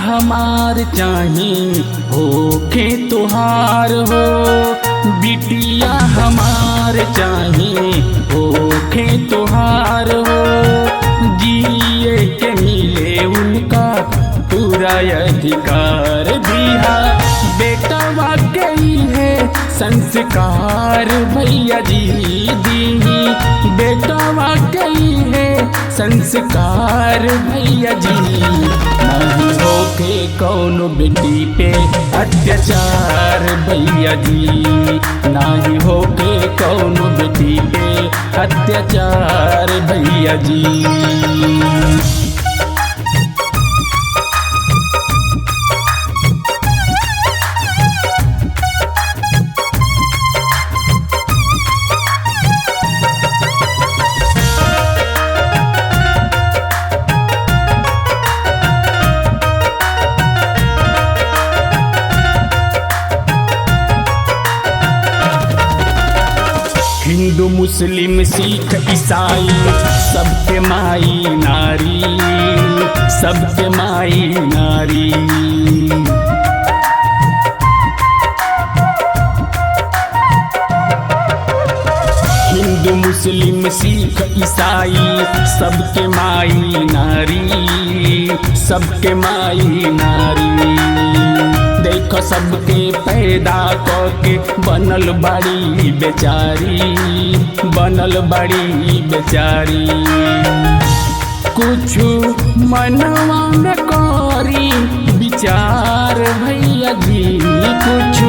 हमार चाही होखे तुहार हो, बिटिया हमार चाही होखे तुहार हो, जिए के मिले उनका पूरा अधिकार दिया बेटा वाकई है संस्कार भैया जी दी बेटा वाकई है संस्कार भैया जी। नहीं होके कौनो बेटी पे अत्याचार भैया जी, नहीं होके कौनो बेटी पे अत्याचार भैया जी। हिंदू मुस्लिम सिख ईसाई सबके माई नारी, सबके माई नारी। हिंदू मुस्लिम सिख ईसाई सबके माई नारी, सबके माई नारी। देखो सबके पैदा करके बनल बड़ी बेचारी, बनल बड़ी बेचारी। कुछ मनवा में करी विचार भैया जी, कुछ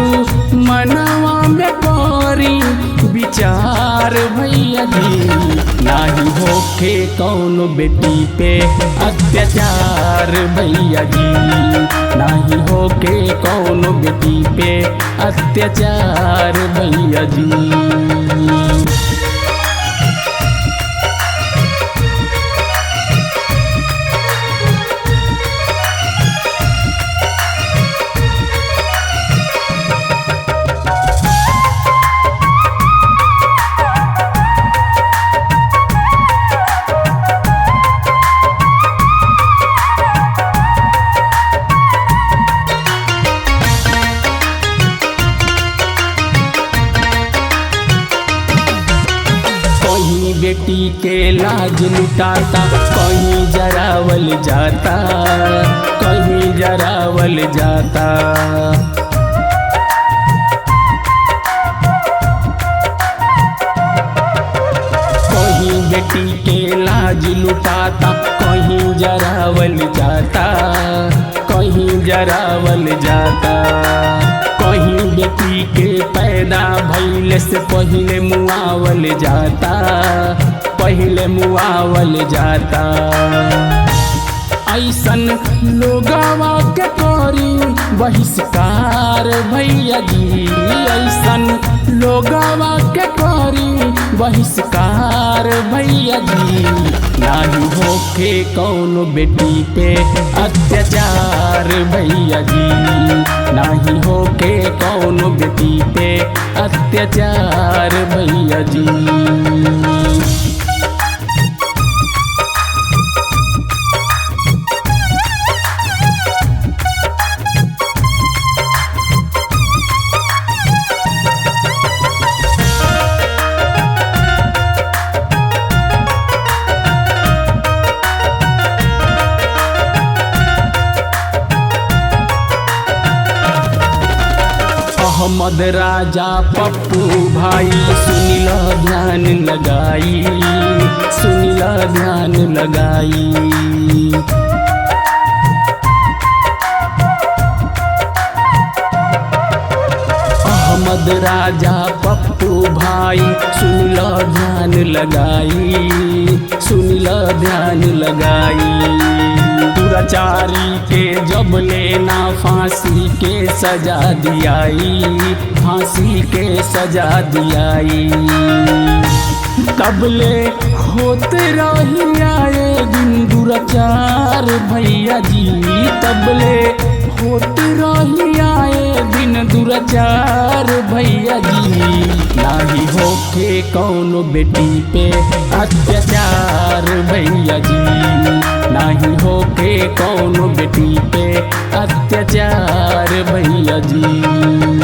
मनवा में करी विचार भैया जी। नाही होके कौनो बेटी पे अत्याचार भैया जी, नाही होके कौनो बेटी पे अत्याचार भैया जी। बेटी के लाज लुटाता कहीं जरावल जाता, कहीं जरावल जाता। कहीं बेटी के लाज लुटाता कहीं जरावल जाता, कहीं जरावल जाता। कहीं बेटी के पैदा भइले से पहिले मुआवल जाता, पहिले मुआवल जाता। ऐसन लोगवा के करी बहिष्कार भैया जी, ऐसन लोगवा के करी बहिष्कार भैया जी। नाही होके कौनो बेटी पे अत्याचार भैया जी, नाही होके कौनो बेटी पे अत्याचार भैया जी। अहमद राजा पप्पू भाई सुनिल ध्यान लगाई, सुनिल ध्यान लगाई। अहमद राजा पप्पू भाई सुनिल ध्यान लगाई, सुनिल ध्यान लगाई। दुराचारी के जब लेना फांसी के सजा दियाई, फांसी के सजा दियाई। तबले होते रही आए दिन दुराचार भैया जी, तबले होते रही आए दिन दुराचार भैया जी। नाही होके कौनो बेटी पे अत्याचार भैया जी, नाही होके कौनो बेटी पे अत्याचार भैया जी।